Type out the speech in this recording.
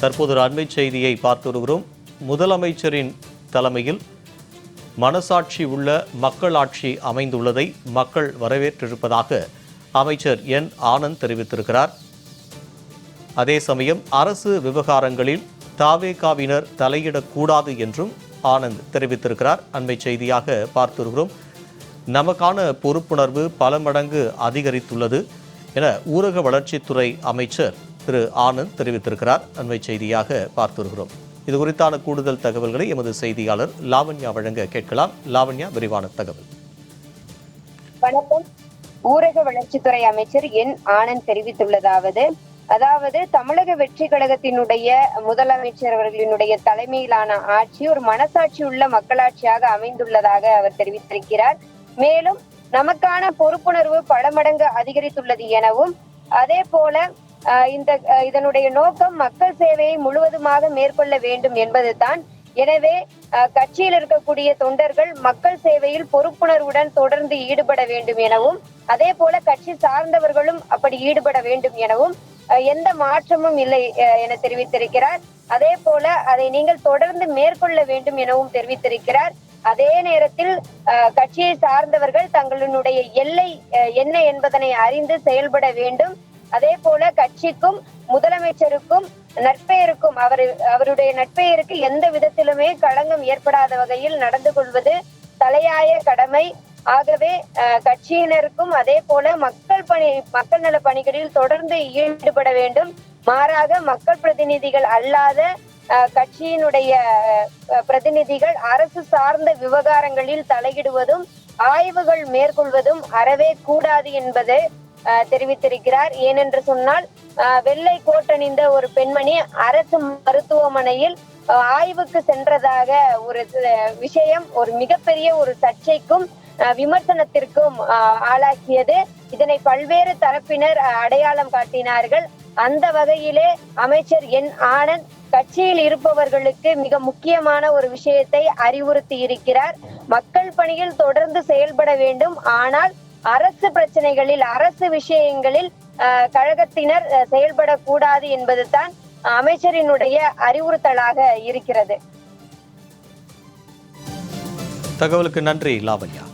தற்போது ஒரு அண்மை செய்தியை பார்த்து வருகிறோம். முதலமைச்சரின் தலைமையில் மனசாட்சி உள்ள மக்களாட்சி அமைந்துள்ளதை மக்கள் வரவேற்றிருப்பதாக அமைச்சர் என் ஆனந்த் தெரிவித்திருக்கிறார். அதே சமயம் அரசு விவகாரங்களில் தாவேகாவினர் தலையிடக்கூடாது என்றும் ஆனந்த் தெரிவித்திருக்கிறார். அண்மை செய்தியாக பார்த்து வருகிறோம். நமக்கான பொறுப்புணர்வு பல மடங்கு அதிகரித்துள்ளது என ஊரக வளர்ச்சித்துறை அமைச்சர் திரு ஆனந்த் தெரிவித்திருக்கிறார். அண்மை செய்தியாக பார்த்து வருகிறோம். இது குறித்தான கூடுதல் தகவல்களை எமது செய்தியாளர் லாவண்யா வழங்க கேட்கலாம். லாவண்யா, விரிவான தகவல். வணக்கம். ஊரக வளர்ச்சித்துறை அமைச்சர் என் ஆனந்த் தெரிவித்துள்ளதாவது தமிழக வெற்றி கழகத்தினுடைய முதலமைச்சர் அவர்களினுடைய தலைமையிலான ஆட்சி ஒரு மனசாட்சி உள்ள மக்களாட்சியாக அமைந்துள்ளதாக அவர் தெரிவித்திருக்கிறார். மேலும் நமக்கான பொறுப்புணர்வு பல மடங்கு அதிகரித்துள்ளது எனவும், அதே போல இதனுடைய நோக்கம் மக்கள் சேவையை முழுவதுமாக மேற்கொள்ள வேண்டும் என்பதுதான். எனவே கட்சியில் இருக்கக்கூடிய தொண்டர்கள் மக்கள் சேவையில் பொறுப்புணர்வுடன் தொடர்ந்து ஈடுபட வேண்டும் எனவும், அதே போல கட்சி சார்ந்தவர்களும் அப்படி ஈடுபட வேண்டும் எனவும் எந்த மாற்றமும் இல்லை என தெரிவித்திருக்கிறார். அதே போல அதை நீங்கள் தொடர்ந்து மேற்கொள்ள வேண்டும் எனவும் தெரிவித்திருக்கிறார். அதே நேரத்தில் கட்சியை சார்ந்தவர்கள் தங்களுடைய எல்லை என்ன என்பதனை அறிந்து செயல்பட வேண்டும். அதே போல கட்சிக்கும் முதலமைச்சருக்கும் நற்பெயருக்கும் அவருடைய நற்பெயருக்கு எந்த விதத்திலுமே களங்கம் ஏற்படாத வகையில் நடந்து கொள்வது தலையாய கடமை. ஆகவே கட்சியினருக்கும் அதே போல மக்கள் நல பணிகளில் தொடர்ந்து ஈடுபட வேண்டும். மாறாக மக்கள் பிரதிநிதிகள் அல்லாத கட்சியினுடைய பிரதிநிதிகள் அரசு சார்ந்த விவகாரங்களில் தலையிடுவதும் ஆய்வுகள் மேற்கொள்வதும் அறவே கூடாது என்பதை தெரிவித்திருக்கிறார். ஏனென்று சொன்னால் வெள்ளை கோட்டணிந்த ஒரு பெண்மணி அரசு மருத்துவமனையில் ஆய்வுக்கு சென்றதாக ஒரு விஷயம் ஒரு மிகப்பெரிய ஒரு சர்ச்சைக்கும் விமர்சனத்திற்கும் ஆளாக்கியது. இதனை பல்வேறு தரப்பினர் அடையாளம் காட்டினார்கள். அந்த வகையிலே அமைச்சர் என் ஆனந்த் கட்சியில் இருப்பவர்களுக்கு மிக முக்கியமான ஒரு விஷயத்தை அறிவுறுத்தி இருக்கிறார். மக்கள் பணியில் தொடர்ந்து செயல்பட வேண்டும். ஆனால் அரசு பிரச்சனைகளில் அரசு விஷயங்களில் கழகத்தினர் செயல்படக்கூடாது என்பதுதான் அமைச்சரினுடைய அறிவுறுத்தலாக இருக்கிறது. தகவலுக்கு நன்றி லாவண்யா.